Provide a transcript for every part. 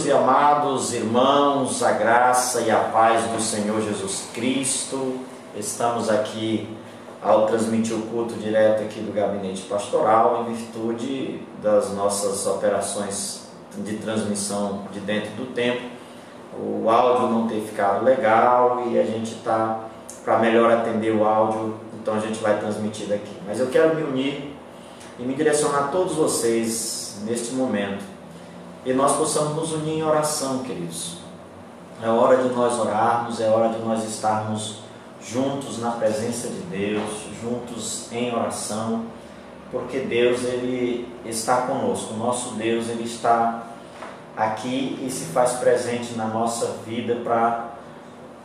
e amados irmãos, a graça e a paz do Senhor Jesus Cristo. Estamos aqui ao transmitir o culto direto aqui do gabinete pastoral, em virtude das nossas operações de transmissão de dentro do templo. O áudio não ter ficado legal e a gente está, para melhor atender o áudio, então a gente vai transmitir daqui. Mas eu quero me unir e me direcionar a todos vocês neste momento, e nós possamos nos unir em oração, queridos. É hora de nós orarmos, é hora de nós estarmos juntos na presença de Deus, juntos em oração, porque Deus, Ele está conosco. O nosso Deus, Ele está aqui e se faz presente na nossa vida para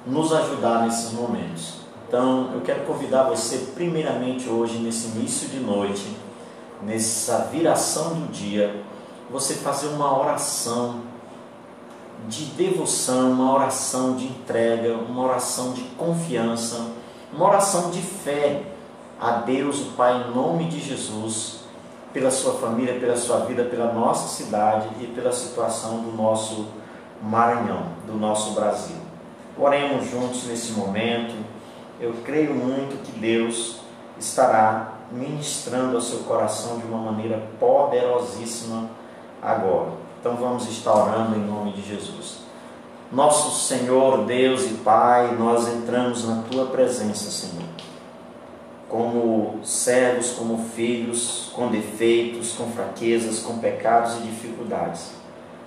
nos ajudar nesses momentos. Então, eu quero convidar você, primeiramente hoje, nesse início de noite, nessa viração do dia, você fazer uma oração de devoção, uma oração de entrega, uma oração de confiança, uma oração de fé a Deus, o Pai, em nome de Jesus, pela sua família, pela sua vida, pela nossa cidade e pela situação do nosso Maranhão, do nosso Brasil. Oremos juntos nesse momento. Eu creio muito que Deus estará ministrando ao seu coração de uma maneira poderosíssima agora. Então vamos estar orando em nome de Jesus. Nosso Senhor, Deus e Pai, nós entramos na Tua presença, Senhor, como servos, como filhos, com defeitos, com fraquezas, com pecados e dificuldades.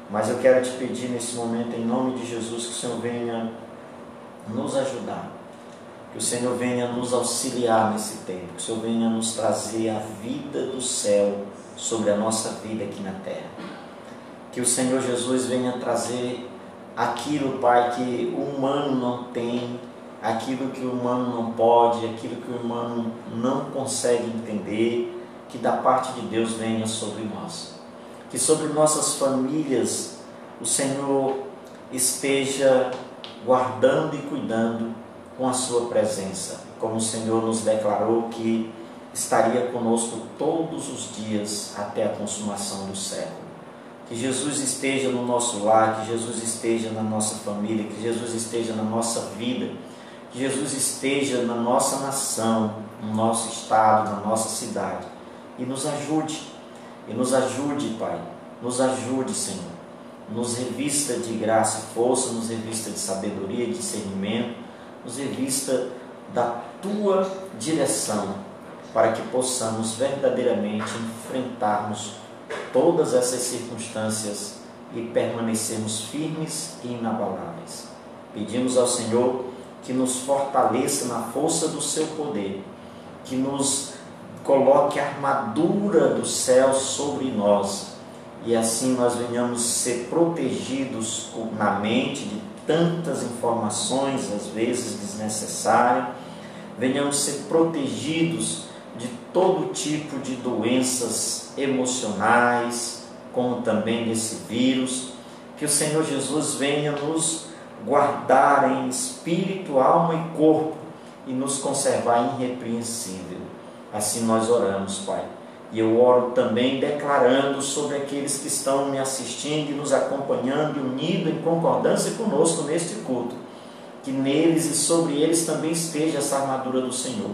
Mas eu quero te pedir nesse momento, em nome de Jesus, que o Senhor venha nos ajudar, que o Senhor venha nos auxiliar nesse tempo, que o Senhor venha nos trazer a vida do céu sobre a nossa vida aqui na terra. Que o Senhor Jesus venha trazer aquilo, Pai, que o humano não tem, aquilo que o humano não pode, aquilo que o humano não consegue entender, que da parte de Deus venha sobre nós. Que sobre nossas famílias o Senhor esteja guardando e cuidando com a sua presença, como o Senhor nos declarou que estaria conosco todos os dias até a consumação do século. Que Jesus esteja no nosso lar, que Jesus esteja na nossa família, que Jesus esteja na nossa vida, que Jesus esteja na nossa nação, no nosso estado, na nossa cidade, e nos ajude, Pai, nos ajude, Senhor, nos revista de graça e força, nos revista de sabedoria e discernimento, nos revista da Tua direção, para que possamos verdadeiramente enfrentarmos todas essas circunstâncias e permanecermos firmes e inabaláveis. Pedimos ao Senhor que nos fortaleça na força do Seu poder, que nos coloque a armadura do céu sobre nós, e assim nós venhamos ser protegidos na mente de tantas informações, às vezes desnecessárias, venhamos ser protegidos de todo tipo de doenças emocionais, como também desse vírus. Que o Senhor Jesus venha nos guardar em espírito, alma e corpo e nos conservar irrepreensível. Assim nós oramos, Pai. E eu oro também declarando sobre aqueles que estão me assistindo e nos acompanhando, unidos em concordância conosco neste culto, que neles e sobre eles também esteja essa armadura do Senhor,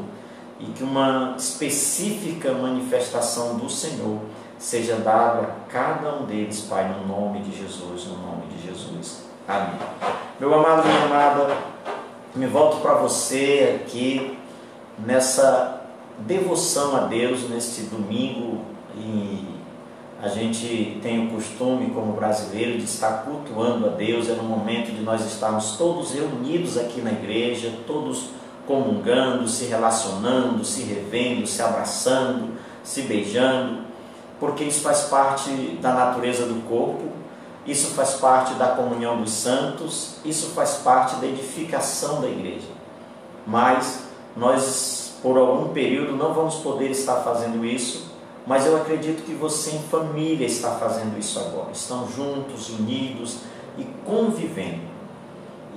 e que uma específica manifestação do Senhor seja dada a cada um deles, Pai, no nome de Jesus, no nome de Jesus. Amém. Meu amado, minha amada, me volto para você aqui nessa devoção a Deus neste domingo, e a gente tem o costume como brasileiro de estar cultuando a Deus. É no momento de nós estarmos todos reunidos aqui na igreja, todos comungando, se relacionando, se revendo, se abraçando, se beijando, porque isso faz parte da natureza do corpo, isso faz parte da comunhão dos santos, isso faz parte da edificação da igreja. Mas nós, por algum período, não vamos poder estar fazendo isso, mas eu acredito que você em família está fazendo isso agora, estão juntos, unidos e convivendo.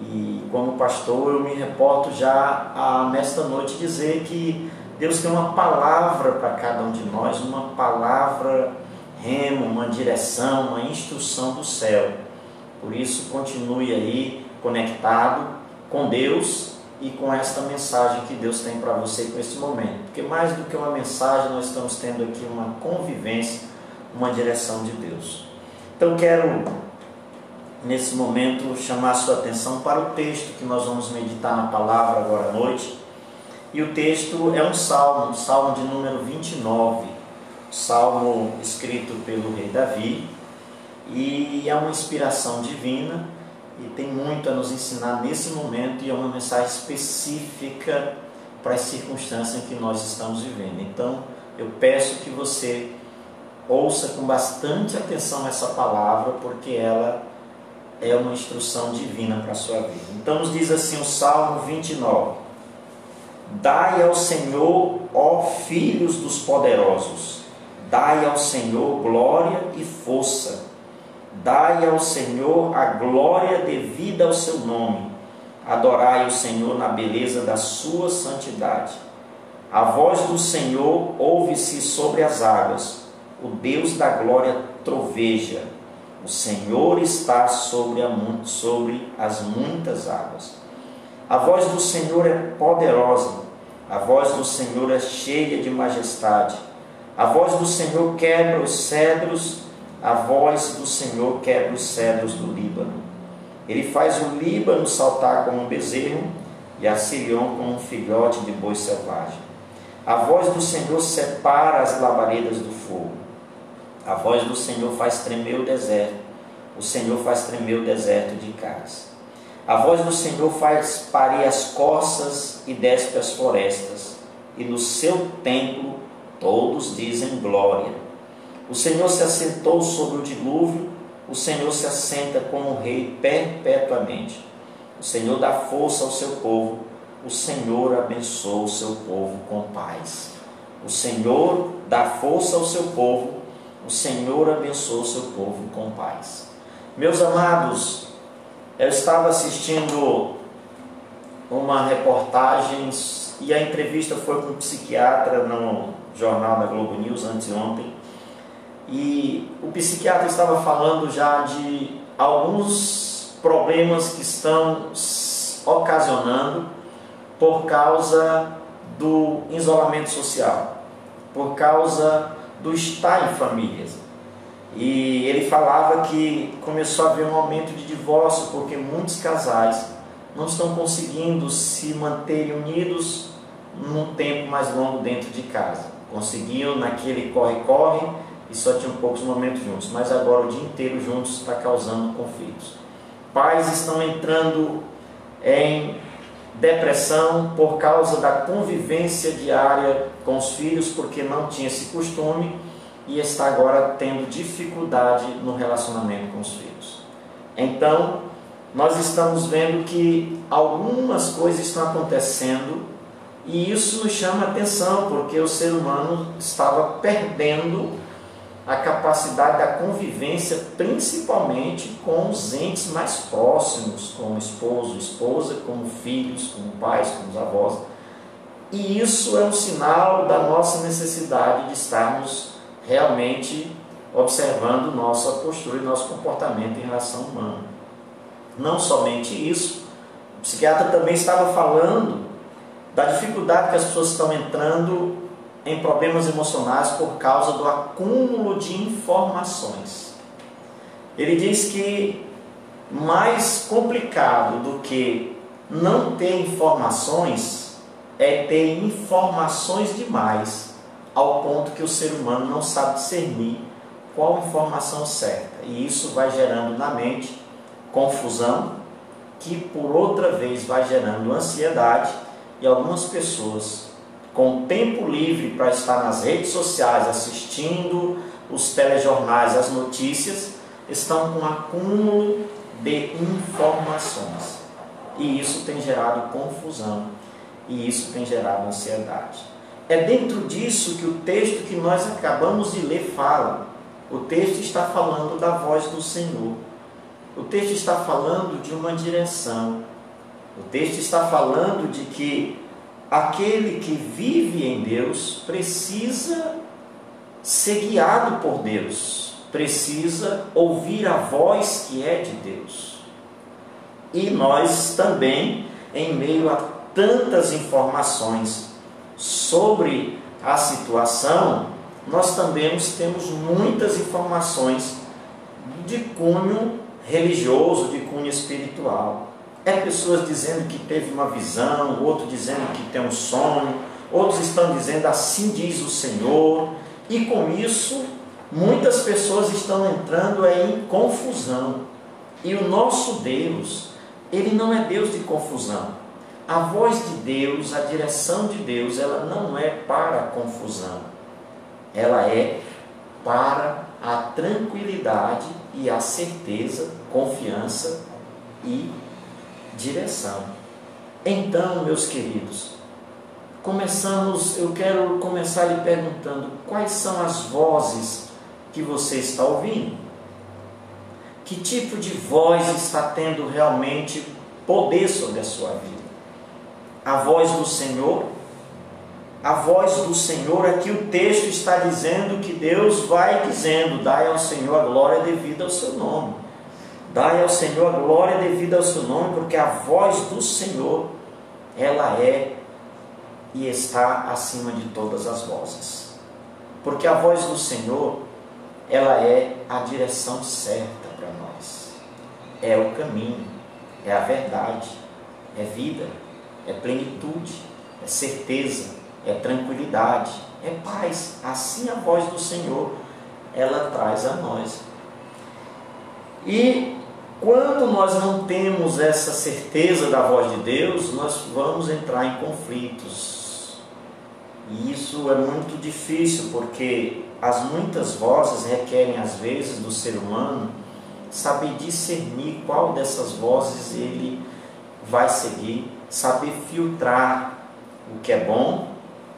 E como pastor eu me reporto já nesta noite dizer que Deus tem uma palavra para cada um de nós, uma palavra rema, uma direção, uma instrução do céu, Por isso, continue aí conectado com Deus e com esta mensagem que Deus tem para você com esse momento. Porque mais do que uma mensagem, nós estamos tendo aqui uma convivência, uma direção de Deus. Então, quero, nesse momento, chamar a sua atenção para o texto que nós vamos meditar na palavra agora à noite. E o texto é um salmo de número 29, salmo escrito pelo rei Davi, e é uma inspiração divina e tem muito a nos ensinar nesse momento, e é uma mensagem específica para as circunstâncias em que nós estamos vivendo. Então, eu peço que você ouça com bastante atenção essa palavra, porque ela é uma instrução divina para a sua vida. Então, nos diz assim o Salmo 29. Dai ao Senhor, ó filhos dos poderosos, dai ao Senhor glória e força, dai ao Senhor a glória devida ao seu nome, adorai o Senhor na beleza da sua santidade. A voz do Senhor ouve-se sobre as águas, o Deus da glória troveja, o Senhor está sobre as muitas águas. A voz do Senhor é poderosa, a voz do Senhor é cheia de majestade. A voz do Senhor quebra os cedros, a voz do Senhor quebra os cedros do Líbano. Ele faz o Líbano saltar como um bezerro e a Sirion como um filhote de boi selvagem. A voz do Senhor separa as labaredas do fogo. A voz do Senhor faz tremer o deserto. O Senhor faz tremer o deserto de Cás. A voz do Senhor faz parir as corças e despe as florestas, e no seu templo todos dizem glória. O Senhor se assentou sobre o dilúvio, o Senhor se assenta como rei perpetuamente. O Senhor dá força ao seu povo, o Senhor abençoa o seu povo com paz. O Senhor dá força ao seu povo, o Senhor abençoa o seu povo com paz. Meus amados, eu estava assistindo uma reportagem e a entrevista foi com um psiquiatra no jornal da Globo News anteontem, e o psiquiatra estava falando já de alguns problemas que estão ocasionando por causa do isolamento social, por causa do estar em famílias. E ele falava que começou a haver um aumento de divórcio, porque muitos casais não estão conseguindo se manter unidos num tempo mais longo dentro de casa. Conseguiam naquele corre-corre e só tinham poucos momentos juntos, mas agora o dia inteiro juntos está causando conflitos. Pais estão entrando em depressão por causa da convivência diária com os filhos, porque não tinha esse costume, e está agora tendo dificuldade no relacionamento com os filhos. Então, nós estamos vendo que algumas coisas estão acontecendo, e isso nos chama a atenção, porque o ser humano estava perdendo a capacidade da convivência, principalmente com os entes mais próximos, como esposo, esposa, como filhos, como pais, como os avós. E isso é um sinal da nossa necessidade de estarmos realmente observando nossa postura e nosso comportamento em relação humana. Não somente isso, o psiquiatra também estava falando da dificuldade que as pessoas estão entrando em problemas emocionais por causa do acúmulo de informações. Ele diz que mais complicado do que não ter informações é ter informações demais, ao ponto que o ser humano não sabe discernir qual informação certa, e isso vai gerando na mente confusão, que por outra vez vai gerando ansiedade, e algumas pessoas com tempo livre para estar nas redes sociais assistindo os telejornais, as notícias, estão com um acúmulo de informações, e isso tem gerado confusão, e isso tem gerado ansiedade. É dentro disso que o texto que nós acabamos de ler fala. O texto está falando da voz do Senhor. O texto está falando de uma direção. O texto está falando de que aquele que vive em Deus precisa ser guiado por Deus, precisa ouvir a voz que é de Deus. E nós também, em meio a tantas informações sobre a situação, nós também temos muitas informações de cunho religioso, de cunho espiritual. É pessoas dizendo que teve uma visão, outros dizendo que tem um sonho, outros estão dizendo assim diz o Senhor, e com isso muitas pessoas estão entrando em confusão. E o nosso Deus, Ele não é Deus de confusão. A voz de Deus, a direção de Deus, ela não é para a confusão. Ela é para a tranquilidade e a certeza, confiança e direção. Então, meus queridos, eu quero começar lhe perguntando quais são as vozes que você está ouvindo. Que tipo de voz está tendo realmente poder sobre a sua vida? A voz do Senhor? A voz do Senhor, aqui o texto está dizendo que Deus vai dizendo: dai ao Senhor a glória devida ao seu nome. Dai ao Senhor a glória devida ao seu nome, porque a voz do Senhor, ela é e está acima de todas as vozes. Porque a voz do Senhor, ela é a direção certa para nós. É o caminho, é a verdade, é vida, é plenitude, é certeza, é tranquilidade, é paz. Assim a voz do Senhor, ela traz a nós. E quando nós não temos essa certeza da voz de Deus, nós vamos entrar em conflitos. E isso é muito difícil, porque as muitas vozes requerem às vezes do ser humano saber discernir qual dessas vozes ele vai seguir, saber filtrar o que é bom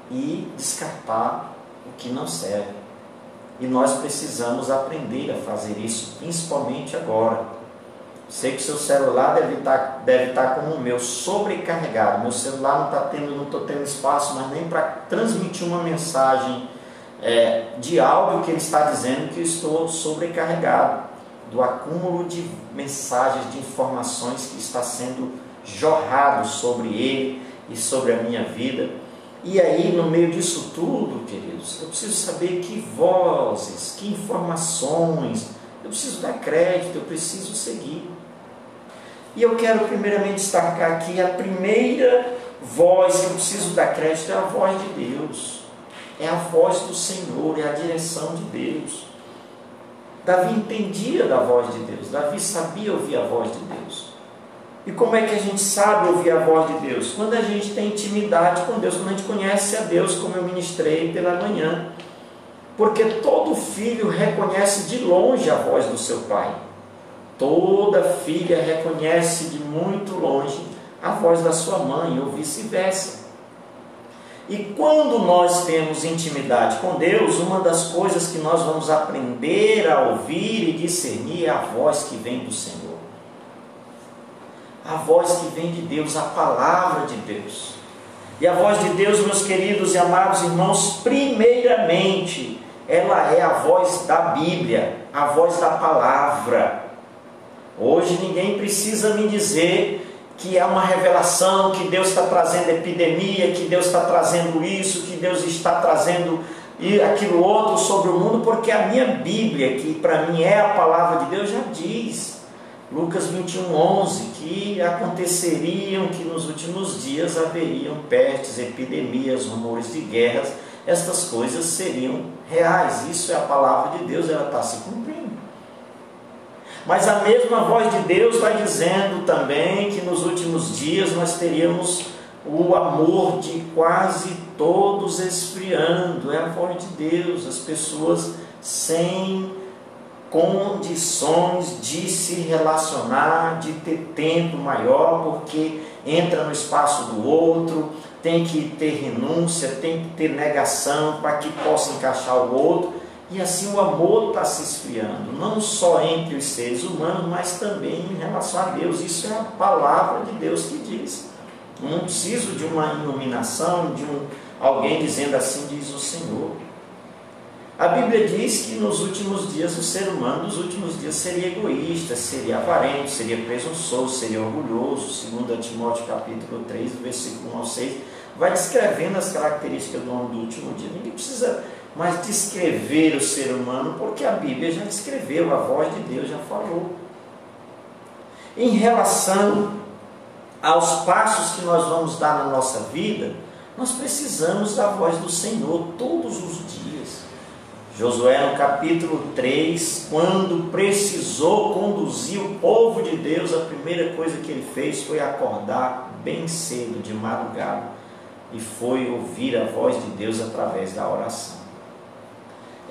e descartar o que não serve. E nós precisamos aprender a fazer isso, principalmente agora. Sei que o seu celular deve estar como o meu, sobrecarregado. Meu celular não estou tendo espaço mais nem para transmitir uma mensagem de áudio que ele está dizendo que eu estou sobrecarregado do acúmulo de mensagens, de informações que está sendo jorrado sobre ele e sobre a minha vida. E aí, no meio disso tudo, queridos, eu preciso saber que vozes, que informações, eu preciso dar crédito, eu preciso seguir. E eu quero primeiramente destacar aqui a primeira voz que eu preciso dar crédito, é a voz de Deus. É a voz do Senhor, é a direção de Deus. Davi entendia da voz de Deus, Davi sabia ouvir a voz de Deus. E como é que a gente sabe ouvir a voz de Deus? Quando a gente tem intimidade com Deus, quando a gente conhece a Deus, como eu ministrei pela manhã. Porque todo filho reconhece de longe a voz do seu pai. Toda filha reconhece de muito longe a voz da sua mãe, ou vice-versa. E quando nós temos intimidade com Deus, uma das coisas que nós vamos aprender a ouvir e discernir é a voz que vem do Senhor. A voz que vem de Deus, a palavra de Deus. E a voz de Deus, meus queridos e amados irmãos, primeiramente, ela é a voz da Bíblia, a voz da palavra. Hoje ninguém precisa me dizer que é uma revelação, que Deus está trazendo epidemia, que Deus está trazendo isso, que Deus está trazendo aquilo outro sobre o mundo, porque a minha Bíblia, que para mim é a palavra de Deus, já diz, Lucas 21:11, que aconteceriam que nos últimos dias haveriam pestes, epidemias, rumores de guerras, estas coisas seriam reais. Isso é a palavra de Deus, ela está se cumprindo. Mas a mesma voz de Deus vai dizendo também que nos últimos dias nós teríamos o amor de quase todos esfriando. É a voz de Deus, as pessoas sem condições de se relacionar, de ter tempo maior, porque entra no espaço do outro, tem que ter renúncia, tem que ter negação para que possa encaixar o outro. E assim o amor está se esfriando, não só entre os seres humanos, mas também em relação a Deus. Isso é a palavra de Deus que diz. Não preciso de uma iluminação, alguém dizendo assim diz o Senhor. A Bíblia diz que nos últimos dias o ser humano nos últimos dias seria egoísta, seria avarento, seria presunçoso, seria orgulhoso. 2 Timóteo capítulo 3, versículo 1 ao 6, vai descrevendo as características do homem do último dia. Ninguém precisa mais descrever o ser humano, porque a Bíblia já descreveu, a voz de Deus já falou. Em relação aos passos que nós vamos dar na nossa vida, nós precisamos da voz do Senhor todos os dias. Josué no capítulo 3, quando precisou conduzir o povo de Deus, a primeira coisa que ele fez foi acordar bem cedo, de madrugada, e foi ouvir a voz de Deus através da oração.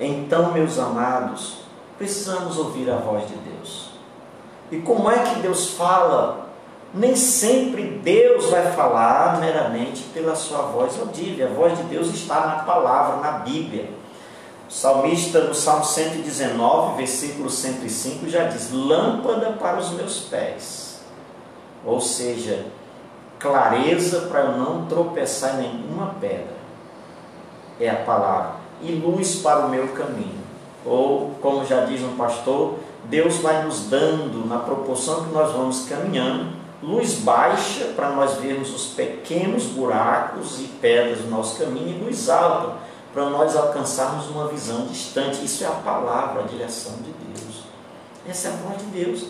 Então, meus amados, precisamos ouvir a voz de Deus. E como é que Deus fala? Nem sempre Deus vai falar meramente pela sua voz audível. A voz de Deus está na palavra, na Bíblia. O salmista, no Salmo 119, versículo 105, já diz: lâmpada para os meus pés. Ou seja, clareza para eu não tropeçar em nenhuma pedra. É a palavra. E luz para o meu caminho. Ou, como já diz um pastor, Deus vai nos dando, na proporção que nós vamos caminhando, luz baixa para nós vermos os pequenos buracos e pedras do nosso caminho, e luz alta para nós alcançarmos uma visão distante. Isso é a palavra, a direção de Deus. Essa é a voz de Deus.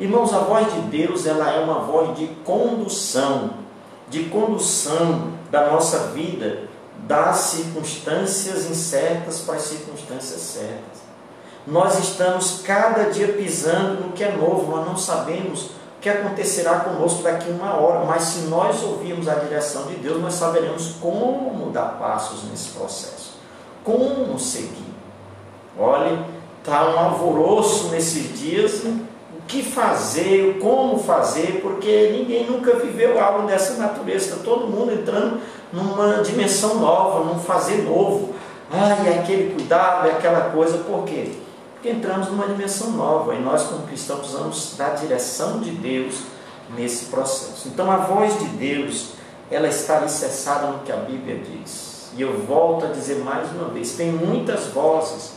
Irmãos, a voz de Deus, ela é uma voz de condução da nossa vida, das circunstâncias incertas para as circunstâncias certas. Nós estamos cada dia pisando no que é novo, nós não sabemos o que acontecerá conosco daqui a uma hora, mas se nós ouvirmos a direção de Deus, nós saberemos como dar passos nesse processo, como seguir. Olha, está um alvoroço nesses dias, o que fazer, como fazer, porque ninguém nunca viveu algo dessa natureza, está todo mundo entrando numa dimensão nova, num fazer novo. É aquele cuidado, é aquela coisa. Por quê? Porque entramos numa dimensão nova, e nós como cristãos precisamos da direção de Deus nesse processo. Então a voz de Deus, ela está alicerçada no que a Bíblia diz. E eu volto a dizer mais uma vez, tem muitas vozes.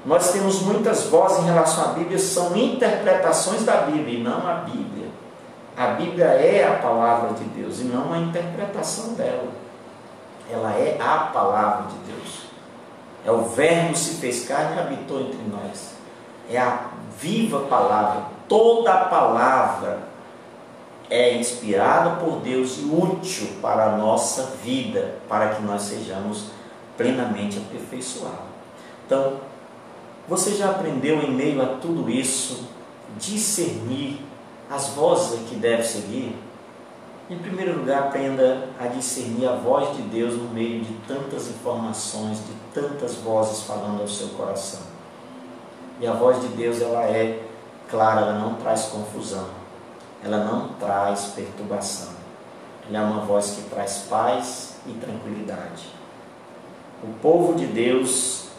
Nós temos muitas vozes em relação à Bíblia, são interpretações da Bíblia e não a Bíblia. A Bíblia é a palavra de Deus e não a interpretação dela. Ela é a palavra de Deus. É o Verbo se fez carne e habitou entre nós. É a viva palavra. Toda a palavra é inspirada por Deus e útil para a nossa vida, para que nós sejamos plenamente aperfeiçoados. Então, você já aprendeu em meio a tudo isso, discernir as vozes que deve seguir? Em primeiro lugar, aprenda a discernir a voz de Deus no meio de tantas informações, de tantas vozes falando ao seu coração. E a voz de Deus, ela é clara, ela não traz confusão, ela não traz perturbação. Ela é uma voz que traz paz e tranquilidade. O povo de Deus,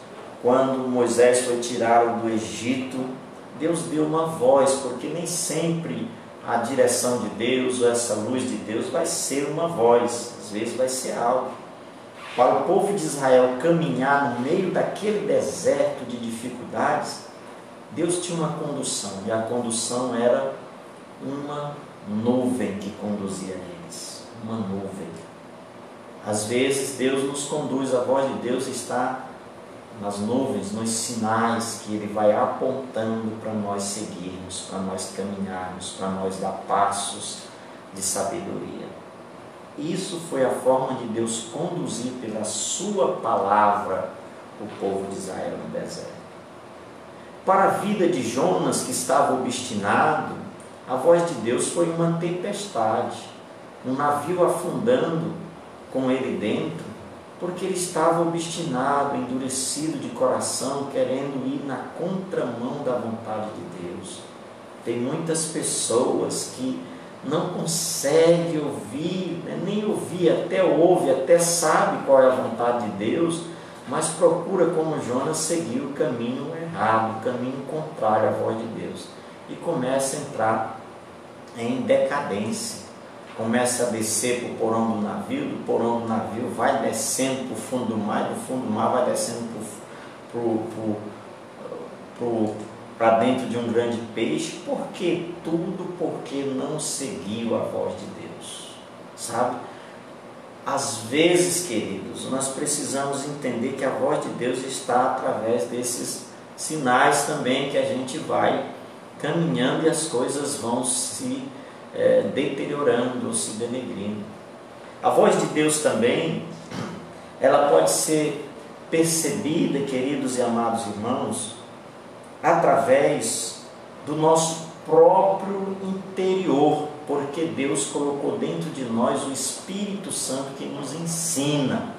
quando Moisés foi tirado do Egito, Deus deu uma voz, porque nem sempre a direção de Deus, ou essa luz de Deus, vai ser uma voz, às vezes vai ser algo. Para o povo de Israel caminhar no meio daquele deserto de dificuldades, Deus tinha uma condução, e a condução era uma nuvem que conduzia eles, uma nuvem. Às vezes Deus nos conduz, a voz de Deus está nas nuvens, nos sinais que Ele vai apontando para nós seguirmos, para nós caminharmos, para nós dar passos de sabedoria. Isso foi a forma de Deus conduzir pela sua palavra o povo de Israel no deserto. Para a vida de Jonas, que estava obstinado, a voz de Deus foi uma tempestade, um navio afundando com ele dentro, porque ele estava obstinado, endurecido de coração, querendo ir na contramão da vontade de Deus. Tem muitas pessoas que não conseguem ouvir, nem ouvir, até ouve, até sabe qual é a vontade de Deus, mas procura, como Jonas, seguir o caminho errado, o caminho contrário à voz de Deus, e começa a entrar em decadência. Começa a descer para o porão do navio, do porão do navio vai descendo para o fundo do mar, do fundo do mar vai descendo para para dentro de um grande peixe. Por que tudo? Porque não seguiu a voz de Deus, sabe? Às vezes, queridos, nós precisamos entender que a voz de Deus está através desses sinais também, que a gente vai caminhando e as coisas vão se deteriorando, se denegrindo. A voz de Deus também, ela pode ser percebida, queridos e amados irmãos, através do nosso próprio interior, porque Deus colocou dentro de nós o Espírito Santo que nos ensina.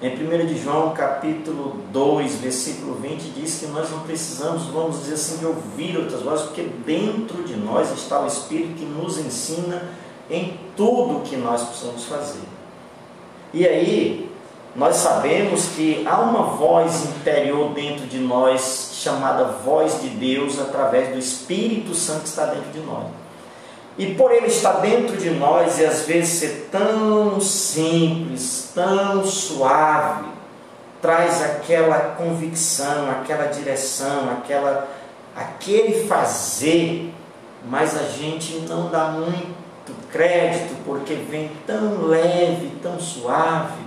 Em 1 de João, capítulo 2, versículo 20, diz que nós não precisamos, vamos dizer assim, de ouvir outras vozes, porque dentro de nós está o Espírito que nos ensina em tudo o que nós precisamos fazer. E aí, nós sabemos que há uma voz interior dentro de nós, chamada voz de Deus, através do Espírito Santo que está dentro de nós. E por ele estar dentro de nós e às vezes ser tão simples, tão suave, traz aquela convicção, aquela direção, aquele fazer, mas a gente não dá muito crédito porque vem tão leve, tão suave.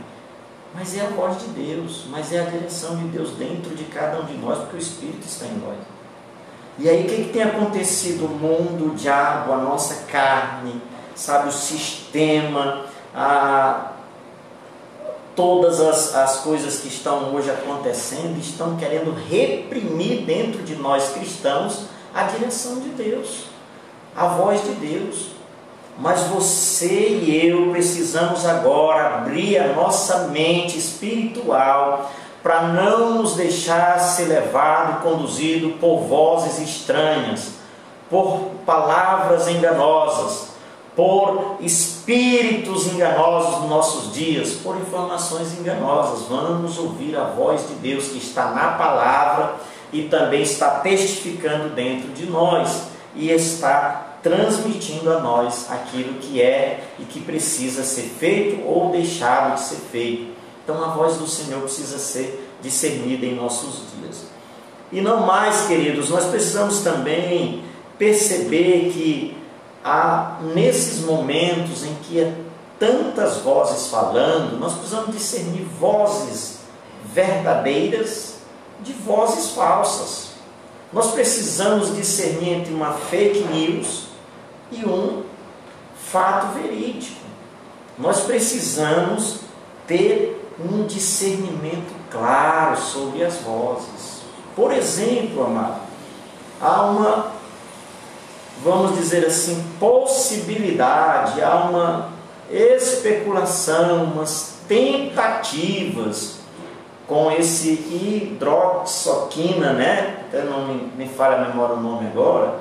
Mas é a voz de Deus, mas é a direção de Deus dentro de cada um de nós, porque o Espírito está em nós. E aí o que tem acontecido? O mundo, o diabo, a nossa carne, sabe, o sistema, todas as coisas que estão hoje acontecendo, estão querendo reprimir dentro de nós cristãos a direção de Deus, a voz de Deus. Mas você e eu precisamos agora abrir a nossa mente espiritual para não nos deixar ser levado, conduzido por vozes estranhas, por palavras enganosas, por espíritos enganosos nos nossos dias, por informações enganosas. Vamos ouvir a voz de Deus que está na palavra e também está testificando dentro de nós e está transmitindo a nós aquilo que é e que precisa ser feito ou deixado de ser feito. Então a voz do Senhor precisa ser discernida em nossos dias. E não mais, queridos, nós precisamos também perceber que nesses momentos em que há tantas vozes falando, nós precisamos discernir vozes verdadeiras de vozes falsas. Nós precisamos discernir entre uma fake news e um fato verídico. Nós precisamos ter um discernimento claro sobre as vozes. Por exemplo, amado, há uma, vamos dizer assim, possibilidade, há uma especulação, umas tentativas com esse hidroxoquina, né? Até não me falha a memória o nome agora,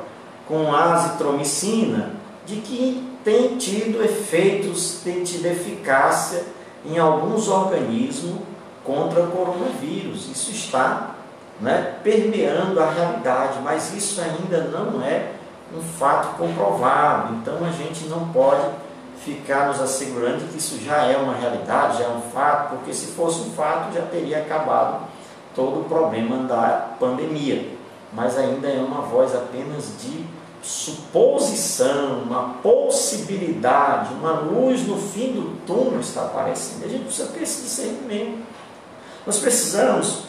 com azitromicina, de que tem tido efeitos, tem tido eficácia em alguns organismos contra o coronavírus. Isso está, né, permeando a realidade, mas isso ainda não é um fato comprovado. Então a gente não pode ficar nos assegurando que isso já é uma realidade, já é um fato, porque se fosse um fato já teria acabado todo o problema da pandemia. Mas ainda é uma voz apenas de suposição, uma possibilidade, uma luz no fim do túnel está aparecendo. A gente precisa ter esse discernimento. Nós precisamos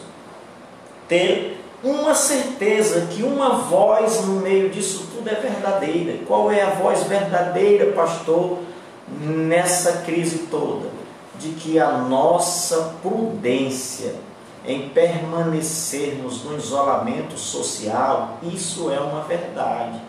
ter uma certeza que uma voz no meio disso tudo é verdadeira. Qual é a voz verdadeira, pastor, nessa crise toda? De que a nossa prudência em permanecermos no isolamento social, isso é uma verdade.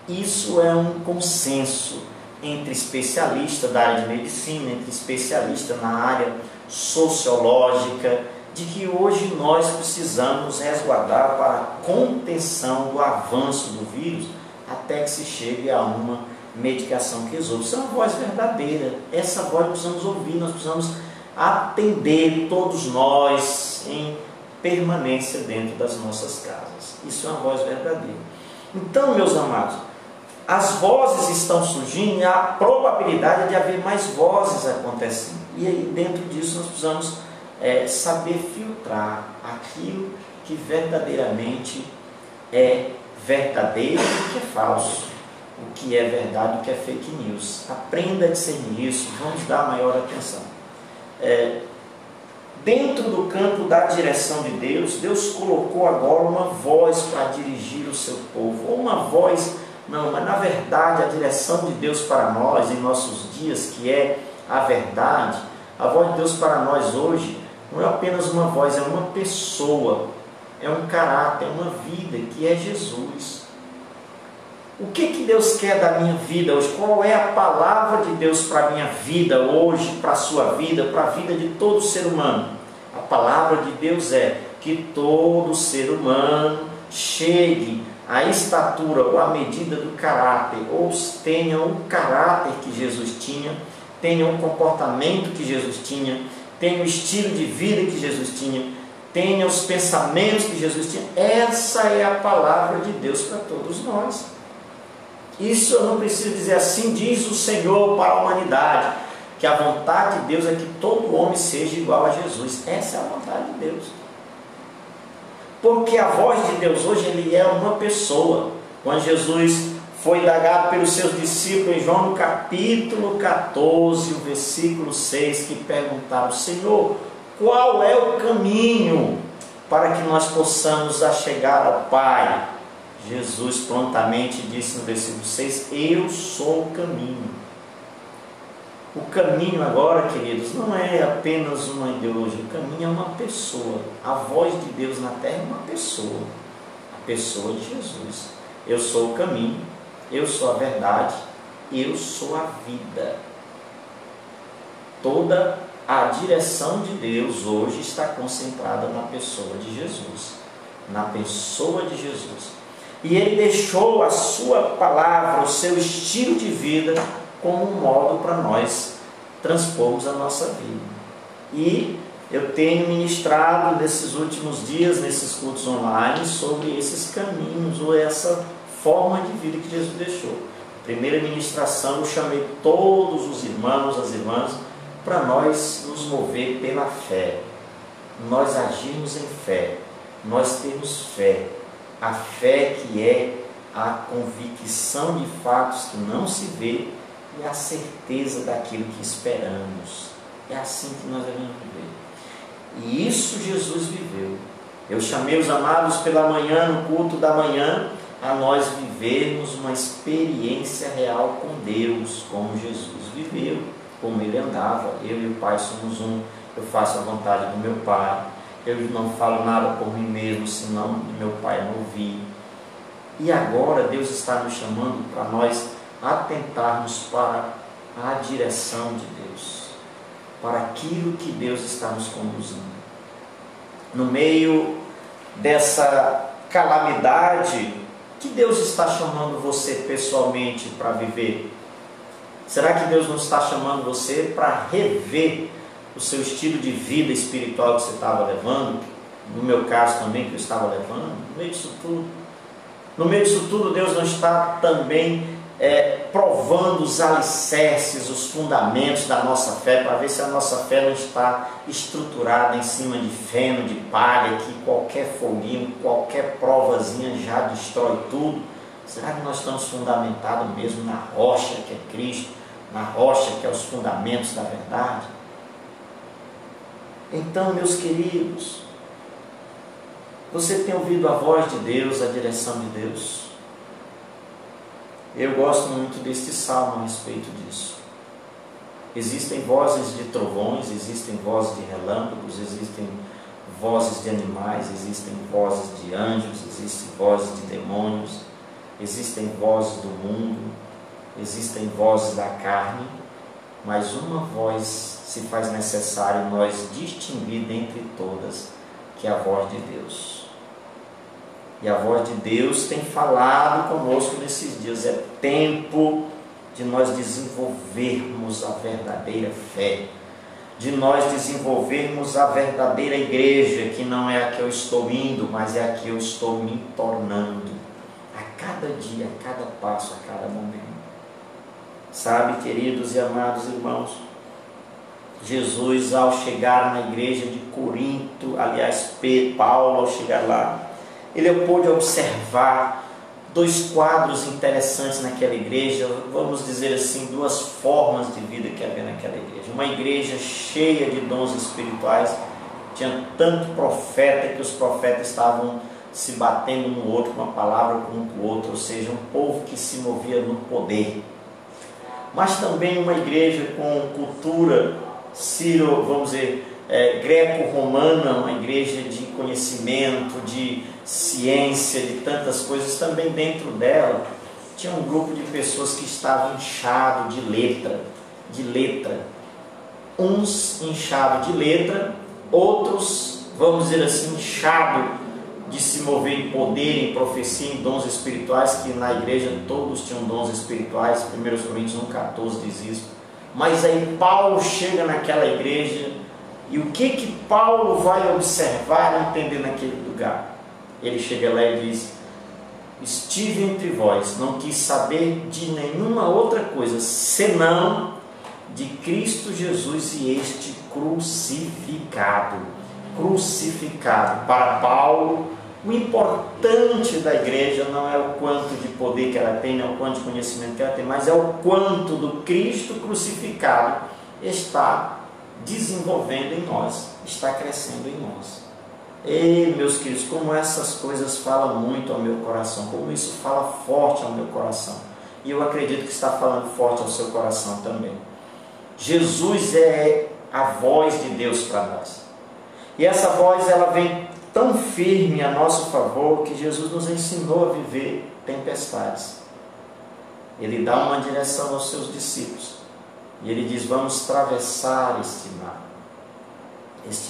Isso é um consenso entre especialistas da área de medicina, entre especialistas na área sociológica, de que hoje nós precisamos resguardar para a contenção do avanço do vírus até que se chegue a uma medicação que resolva. Isso é uma voz verdadeira. Essa voz precisamos ouvir, nós precisamos atender todos nós em permanência dentro das nossas casas. Isso é uma voz verdadeira. Então, meus amados, as vozes estão surgindo e há probabilidade de haver mais vozes acontecendo. E aí, dentro disso, nós precisamos saber filtrar aquilo que verdadeiramente é verdadeiro e o que é falso, o que é verdade e o que é fake news. Aprenda a discernir isso, vamos dar maior atenção. Dentro do campo da direção de Deus, Deus colocou agora uma voz para dirigir o seu povo, ou uma voz, não, mas na verdade a direção de Deus para nós em nossos dias, que é a verdade, a voz de Deus para nós hoje, não é apenas uma voz, é uma pessoa, é um caráter, é uma vida, que é Jesus. O que Deus quer da minha vida hoje? Qual é a palavra de Deus para a minha vida hoje, para a sua vida, para a vida de todo ser humano? A palavra de Deus é que todo ser humano chegue à estatura ou à medida do caráter, ou tenha o caráter que Jesus tinha, tenha o comportamento que Jesus tinha, tenha o estilo de vida que Jesus tinha, tenha os pensamentos que Jesus tinha. Essa é a palavra de Deus para todos nós. Isso eu não preciso dizer assim, diz o Senhor para a humanidade, que a vontade de Deus é que todo homem seja igual a Jesus. Essa é a vontade de Deus. Porque a voz de Deus hoje, ele é uma pessoa. Quando Jesus foi indagado pelos seus discípulos em João no capítulo 14, o versículo 6, que perguntaram: Senhor, qual é o caminho para que nós possamos chegar ao Pai? Jesus prontamente disse no versículo 6, eu sou o caminho. O caminho agora, queridos, não é apenas uma ideologia, o caminho é uma pessoa. A voz de Deus na terra é uma pessoa, a pessoa de Jesus. Eu sou o caminho, eu sou a verdade, eu sou a vida. Toda a direção de Deus hoje está concentrada na pessoa de Jesus, na pessoa de Jesus. E Ele deixou a sua palavra, o seu estilo de vida, como um modo para nós transpormos a nossa vida. E eu tenho ministrado nesses últimos dias, nesses cultos online, sobre esses caminhos, ou essa forma de vida que Jesus deixou. Primeira ministração, eu chamei todos os irmãos, as irmãs, para nós nos mover pela fé. Nós agirmos em fé, nós temos fé. A fé que é a convicção de fatos que não se vê e a certeza daquilo que esperamos. É assim que nós devemos viver. E isso Jesus viveu. Eu chamei os amados pela manhã, no culto da manhã, a nós vivermos uma experiência real com Deus, como Jesus viveu, como Ele andava. Eu e o Pai somos um, eu faço a vontade do meu Pai. Eu não falo nada por mim mesmo, senão do meu Pai não ouvir. E agora Deus está nos chamando para nós atentarmos para a direção de Deus, para aquilo que Deus está nos conduzindo. No meio dessa calamidade, que Deus está chamando você pessoalmente para viver? Será que Deus não está chamando você para rever o seu estilo de vida espiritual que você estava levando? No meu caso também, que eu estava levando. No meio disso tudo, Deus não está também provando os alicerces, os fundamentos da nossa fé, para ver se a nossa fé não está estruturada em cima de feno, de palha, que qualquer foguinho, qualquer provazinha já destrói tudo? Será que nós estamos fundamentados mesmo na rocha que é Cristo, na rocha que é os fundamentos da verdade? Então, meus queridos, você tem ouvido a voz de Deus, a direção de Deus? Eu gosto muito deste salmo a respeito disso. Existem vozes de trovões, existem vozes de relâmpagos, existem vozes de animais, existem vozes de anjos, existem vozes de demônios, existem vozes do mundo, existem vozes da carne, mas uma voz se faz necessário nós distinguir dentre todas, que é a voz de Deus. E a voz de Deus tem falado conosco nesses dias. É tempo de nós desenvolvermos a verdadeira fé, de nós desenvolvermos a verdadeira igreja, que não é a que eu estou indo, mas é a que eu estou me tornando, a cada dia, a cada passo, a cada momento. Sabe, queridos e amados irmãos, Jesus, ao chegar na igreja de Corinto, aliás, Paulo, ao chegar lá, ele pôde observar dois quadros interessantes naquela igreja, vamos dizer assim, duas formas de vida que havia naquela igreja. Uma igreja cheia de dons espirituais, tinha tanto profeta que os profetas estavam se batendo no outro com uma palavra, um com o outro, ou seja, um povo que se movia no poder. Mas também uma igreja com cultura vamos dizer, greco-romana, uma igreja de conhecimento, de ciência, de tantas coisas. Também dentro dela tinha um grupo de pessoas que estavam inchados de letra. Uns inchados de letra, outros, vamos dizer assim, inchados de se mover em poder, em profecia, em dons espirituais, que na igreja todos tinham dons espirituais. 1 Coríntios 1,14 diz isso. Mas aí Paulo chega naquela igreja, e o que Paulo vai observar e entender naquele lugar? Ele chega lá e diz: estive entre vós, não quis saber de nenhuma outra coisa, senão de Cristo Jesus e este crucificado. Para Paulo, o importante da igreja não é o quanto de poder que ela tem, não é o quanto de conhecimento que ela tem, mas é o quanto do Cristo crucificado está desenvolvendo em nós, está crescendo em nós. E, meus queridos, como essas coisas falam muito ao meu coração, como isso fala forte ao meu coração, e eu acredito que está falando forte ao seu coração também. Jesus é a voz de Deus para nós, e essa voz ela vem tão firme a nosso favor que Jesus nos ensinou a viver tempestades. Ele dá uma direção aos seus discípulos e ele diz: vamos atravessar este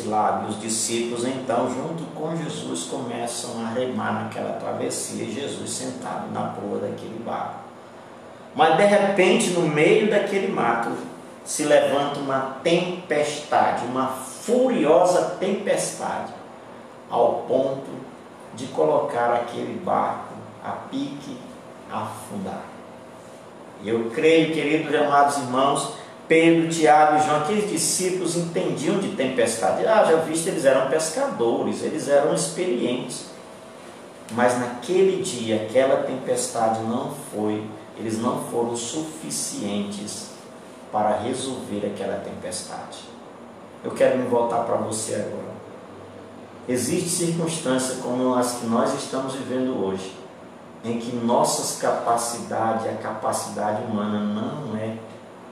lago. E os discípulos então, junto com Jesus, começam a remar naquela travessia, e Jesus sentado na proa daquele barco. Mas de repente, no meio daquele mato, se levanta uma tempestade, uma furiosa tempestade, ao ponto de colocar aquele barco a pique, a afundar. E eu creio, queridos e amados irmãos, Pedro, Tiago e João, aqueles discípulos entendiam de tempestade. Já visto, eles eram pescadores, eles eram experientes. Mas naquele dia, aquela tempestade eles não foram suficientes para resolver aquela tempestade. Eu quero me voltar para você agora. Existe circunstância como as que nós estamos vivendo hoje, em que nossas capacidades, a capacidade humana não é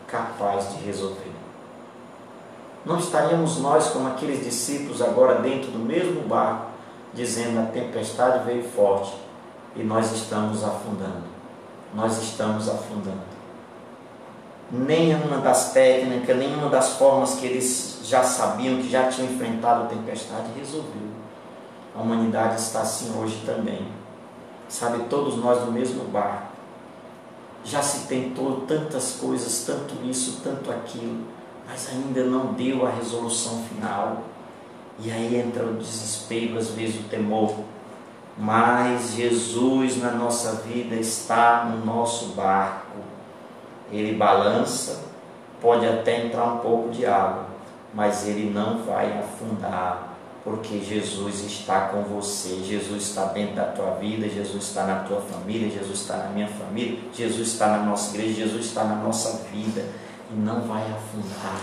capaz de resolver. Não estaríamos nós como aqueles discípulos agora dentro do mesmo barco, dizendo: a tempestade veio forte e nós estamos afundando. Nós estamos afundando. Nenhuma das técnicas, nenhuma das formas que eles já sabiam, que já tinham enfrentado a tempestade, resolveu. A humanidade está assim hoje também. Sabe, todos nós no mesmo barco. Já se tentou tantas coisas, tanto isso, tanto aquilo, mas ainda não deu a resolução final. E aí entra o desespero, às vezes o temor. Mas Jesus na nossa vida está no nosso barco. Ele balança, pode até entrar um pouco de água, mas ele não vai afundar, porque Jesus está com você. Jesus está dentro da tua vida, Jesus está na tua família, Jesus está na minha família, Jesus está na nossa igreja, Jesus está na nossa vida, e não vai afundar.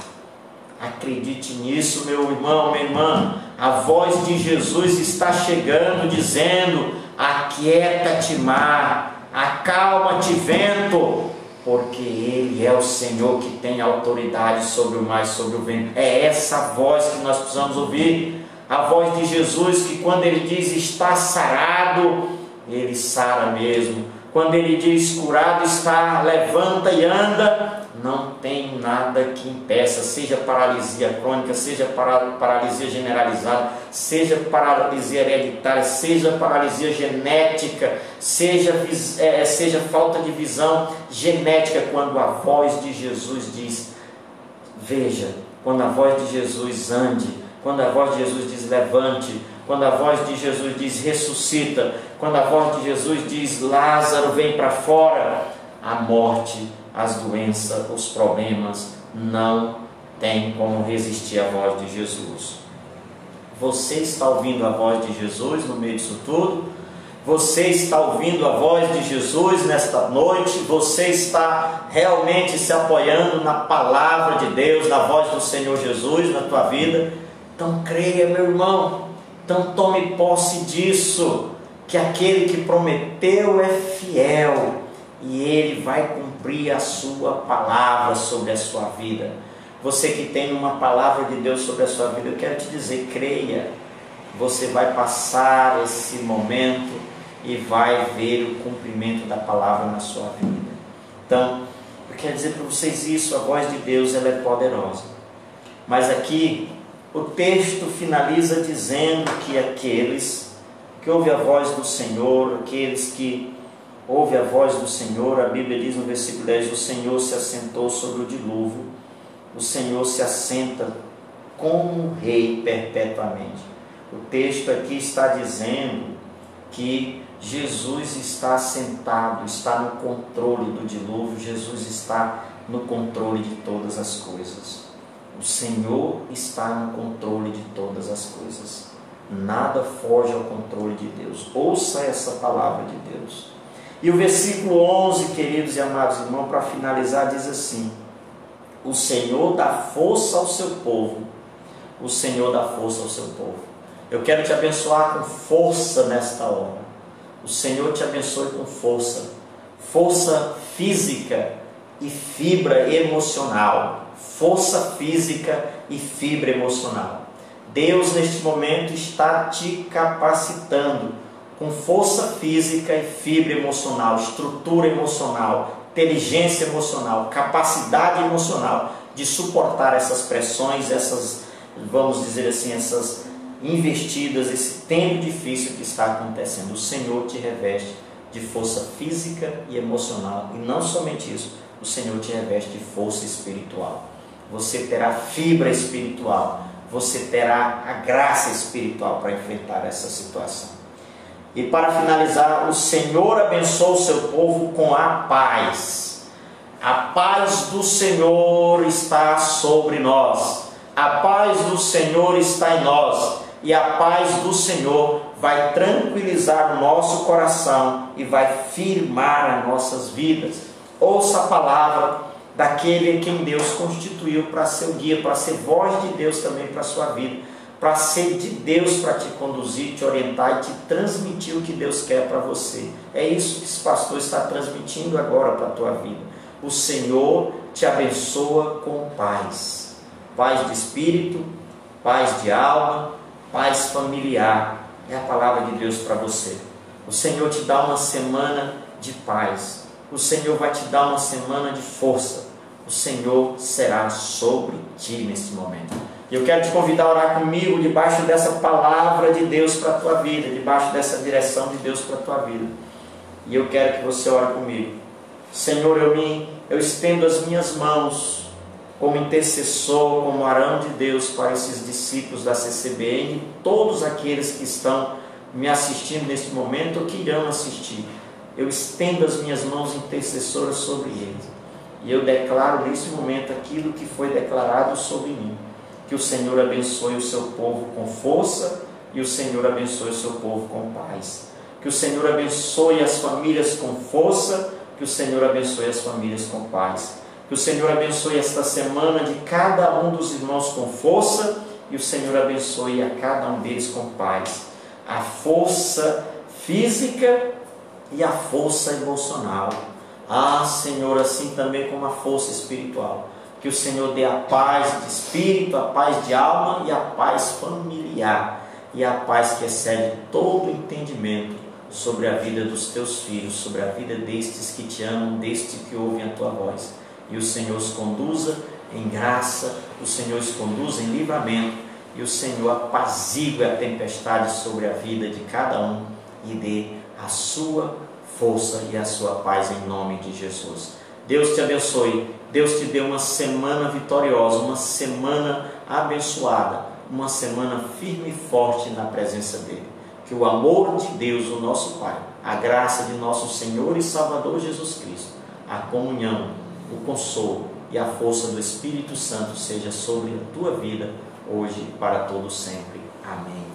Acredite nisso, meu irmão, minha irmã. A voz de Jesus está chegando, dizendo: aquieta-te mar, acalma-te vento, porque Ele é o Senhor que tem autoridade sobre o mar e sobre o vento. É essa voz que nós precisamos ouvir. A voz de Jesus, que quando Ele diz está sarado, Ele sara mesmo. Quando Ele diz curado está, levanta e anda, não tem nada que impeça, seja paralisia crônica, seja paralisia generalizada, seja paralisia hereditária, seja paralisia genética, seja falta de visão genética. Quando a voz de Jesus diz veja, quando a voz de Jesus ande, quando a voz de Jesus diz levante, quando a voz de Jesus diz ressuscita, quando a voz de Jesus diz Lázaro vem para fora, a morte, as doenças, os problemas não tem como resistir à voz de Jesus. Você está ouvindo a voz de Jesus no meio disso tudo? Você está ouvindo a voz de Jesus nesta noite? Você está realmente se apoiando na palavra de Deus, na voz do Senhor Jesus na tua vida? Então creia, meu irmão. Então tome posse disso, que aquele que prometeu é fiel e Ele vai cumprir a sua palavra sobre a sua vida. Você que tem uma palavra de Deus sobre a sua vida, eu quero te dizer, creia. Você vai passar esse momento e vai ver o cumprimento da palavra na sua vida. Então, eu quero dizer para vocês isso, a voz de Deus ela é poderosa. Mas aqui, o texto finaliza dizendo que aqueles que ouvem a voz do Senhor, aqueles que ouvem a voz do Senhor, a Bíblia diz no versículo 10, o Senhor se assentou sobre o dilúvio, o Senhor se assenta como rei perpetuamente. O texto aqui está dizendo que Jesus está assentado, está no controle do dilúvio, Jesus está no controle de todas as coisas. O Senhor está no controle de todas as coisas. Nada foge ao controle de Deus. Ouça essa palavra de Deus. E o versículo 11, queridos e amados irmãos, para finalizar, diz assim: o Senhor dá força ao seu povo. O Senhor dá força ao seu povo. Eu quero te abençoar com força nesta hora. O Senhor te abençoe com força. Força física e fibra emocional. Força física e fibra emocional. Deus neste momento está te capacitando com força física e fibra emocional, estrutura emocional, inteligência emocional, capacidade emocional de suportar essas pressões, essas, vamos dizer assim, essas investidas, esse tempo difícil que está acontecendo. O Senhor te reveste de força física e emocional, e não somente isso, o Senhor te reveste de força espiritual. Você terá fibra espiritual, você terá a graça espiritual para enfrentar essa situação. E para finalizar, o Senhor abençoa o seu povo com a paz. A paz do Senhor está sobre nós. A paz do Senhor está em nós. E a paz do Senhor vai tranquilizar o nosso coração e vai firmar as nossas vidas. Ouça a palavra daquele quem Deus constituiu para ser o guia, para ser voz de Deus também para a sua vida, para ser de Deus para te conduzir, te orientar e te transmitir o que Deus quer para você. É isso que esse pastor está transmitindo agora para a tua vida. O Senhor te abençoa com paz. Paz de espírito, paz de alma, paz familiar. É a palavra de Deus para você. O Senhor te dá uma semana de paz. O Senhor vai te dar uma semana de força. O Senhor será sobre ti nesse momento. E eu quero te convidar a orar comigo debaixo dessa palavra de Deus para a tua vida, debaixo dessa direção de Deus para a tua vida. E eu quero que você ore comigo. Senhor, eu estendo as minhas mãos como intercessor, como Arão de Deus para esses discípulos da CCBN, todos aqueles que estão me assistindo neste momento ou que irão assistir. Eu estendo as minhas mãos intercessoras sobre eles. E eu declaro nesse momento aquilo que foi declarado sobre mim. Que o Senhor abençoe o seu povo com força e o Senhor abençoe o seu povo com paz. Que o Senhor abençoe as famílias com força, que o Senhor abençoe as famílias com paz. Que o Senhor abençoe esta semana de cada um dos irmãos com força e o Senhor abençoe a cada um deles com paz. A força física e a força emocional. Ah, Senhor, assim também como a força espiritual. Que o Senhor dê a paz de espírito, a paz de alma e a paz familiar. E a paz que excede todo entendimento sobre a vida dos teus filhos, sobre a vida destes que te amam, destes que ouvem a tua voz. E o Senhor os conduza em graça, o Senhor os conduza em livramento, e o Senhor apazigue a tempestade sobre a vida de cada um e dê a sua força e a sua paz em nome de Jesus. Deus te abençoe, Deus te dê uma semana vitoriosa, uma semana abençoada, uma semana firme e forte na presença dEle. Que o amor de Deus, o nosso Pai, a graça de nosso Senhor e Salvador Jesus Cristo, a comunhão, o consolo e a força do Espírito Santo seja sobre a tua vida, hoje e para todo sempre. Amém.